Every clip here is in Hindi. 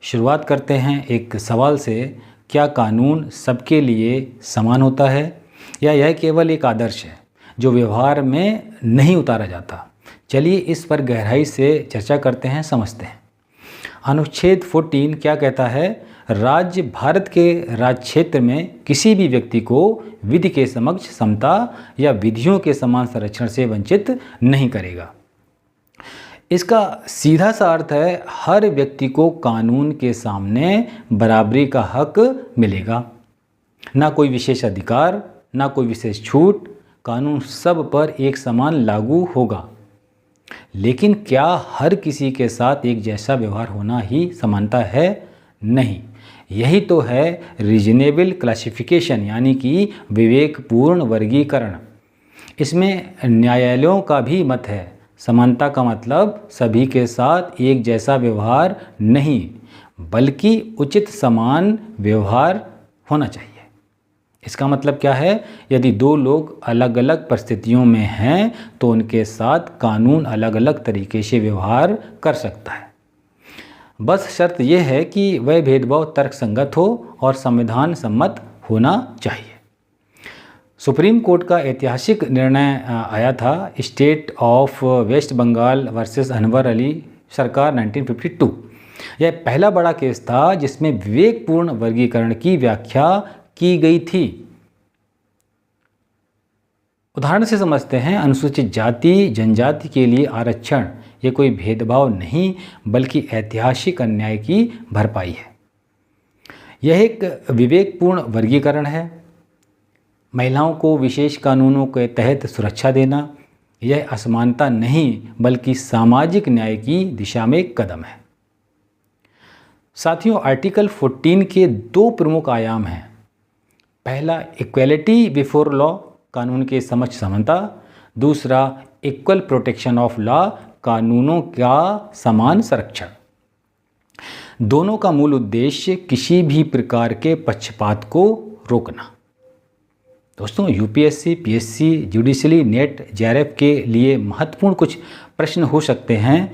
शुरुआत करते हैं एक सवाल से, क्या कानून सबके लिए समान होता है या यह केवल एक आदर्श है जो व्यवहार में नहीं उतारा जाता? चलिए इस पर गहराई से चर्चा करते हैं, समझते हैं। अनुच्छेद 14 क्या कहता है? राज्य भारत के राज्य क्षेत्र में किसी भी व्यक्ति को विधि के समक्ष समता या विधियों के समान संरक्षण से वंचित नहीं करेगा। इसका सीधा सा अर्थ है हर व्यक्ति को कानून के सामने बराबरी का हक मिलेगा। ना कोई विशेष अधिकार, ना कोई विशेष छूट, कानून सब पर एक समान लागू होगा। लेकिन क्या हर किसी के साथ एक जैसा व्यवहार होना ही समानता है? नहीं। यही तो है रीजनेबल क्लासिफिकेशन, यानी कि विवेकपूर्ण वर्गीकरण। इसमें न्यायालयों का भी मत है। समानता का मतलब सभी के साथ एक जैसा व्यवहार नहीं, बल्कि उचित समान व्यवहार होना चाहिए। इसका मतलब क्या है? यदि दो लोग अलग अलग परिस्थितियों में हैं तो उनके साथ कानून अलग अलग तरीके से व्यवहार कर सकता है। बस शर्त यह है कि वह भेदभाव तर्कसंगत हो और संविधान सम्मत होना चाहिए। सुप्रीम कोर्ट का ऐतिहासिक निर्णय आया था, state of West Bengal versus Anwar Ali Sarkar 1952। यह पहला बड़ा केस था जिसमें विवेकपूर्ण वर्गीकरण की व्याख्या की गई थी। उदाहरण से समझते हैं। अनुसूचित जाति जनजाति के लिए आरक्षण ये कोई भेदभाव नहीं, बल्कि ऐतिहासिक अन्याय की भरपाई है। यह एक विवेकपूर्ण वर्गीकरण है। महिलाओं को विशेष कानूनों के तहत सुरक्षा देना यह असमानता नहीं, बल्कि सामाजिक न्याय की दिशा में एक कदम है। साथियों, आर्टिकल 14 के दो प्रमुख आयाम हैं। पहला, इक्वलिटी बिफोर लॉ, कानून के समक्ष समानता। दूसरा, इक्वल प्रोटेक्शन ऑफ लॉ, कानूनों का समान संरक्षण। दोनों का मूल उद्देश्य किसी भी प्रकार के पक्षपात को रोकना। दोस्तों, UPSC, PSC, judiciary, net, JRF के लिए महत्वपूर्ण कुछ प्रश्न हो सकते हैं,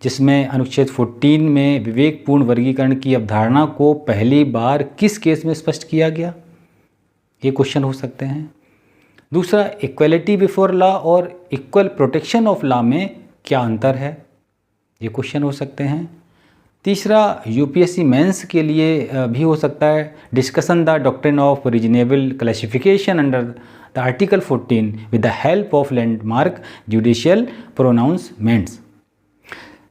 जिसमें अनुच्छेद 14 में विवेकपूर्ण वर्गीकरण की अवधारणा को पहली बार किस केस में स्पष्ट किया गया, ये क्वेश्चन हो सकते हैं। दूसरा, इक्वलिटी बिफोर लॉ और इक्वल प्रोटेक्शन ऑफ लॉ में क्या अंतर है, ये क्वेश्चन हो सकते हैं। तीसरा, यूपीएससी मेंस के लिए भी हो सकता है, discussion the doctrine of reasonable classification under the article 14 with the help of landmark judicial pronouncements.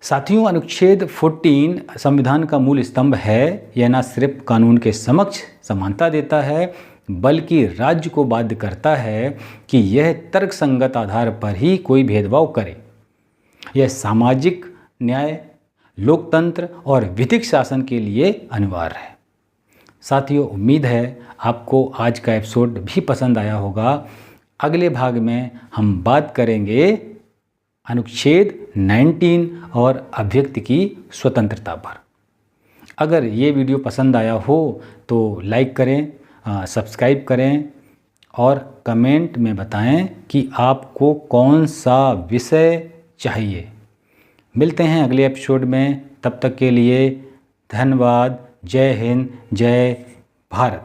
साथियों, अनुच्छेद 14 संविधान का मूल स्तंभ है। यह न सिर्फ कानून के समक्ष समानता देता है, बल्कि राज्य को बाध्य करता है कि यह तर्कसंगत आधार पर ही कोई भेदभाव करे। यह सामाजिक न्याय, लोकतंत्र और विधिक शासन के लिए अनिवार्य है। साथियों, उम्मीद है आपको आज का एपिसोड भी पसंद आया होगा। अगले भाग में हम बात करेंगे अनुच्छेद 19 और अभिव्यक्ति की स्वतंत्रता पर। अगर ये वीडियो पसंद आया हो तो लाइक करें, सब्सक्राइब करें और कमेंट में बताएं कि आपको कौन सा विषय चाहिए। मिलते हैं अगले एपिसोड में, तब तक के लिए धन्यवाद। जय हिंद, जय भारत।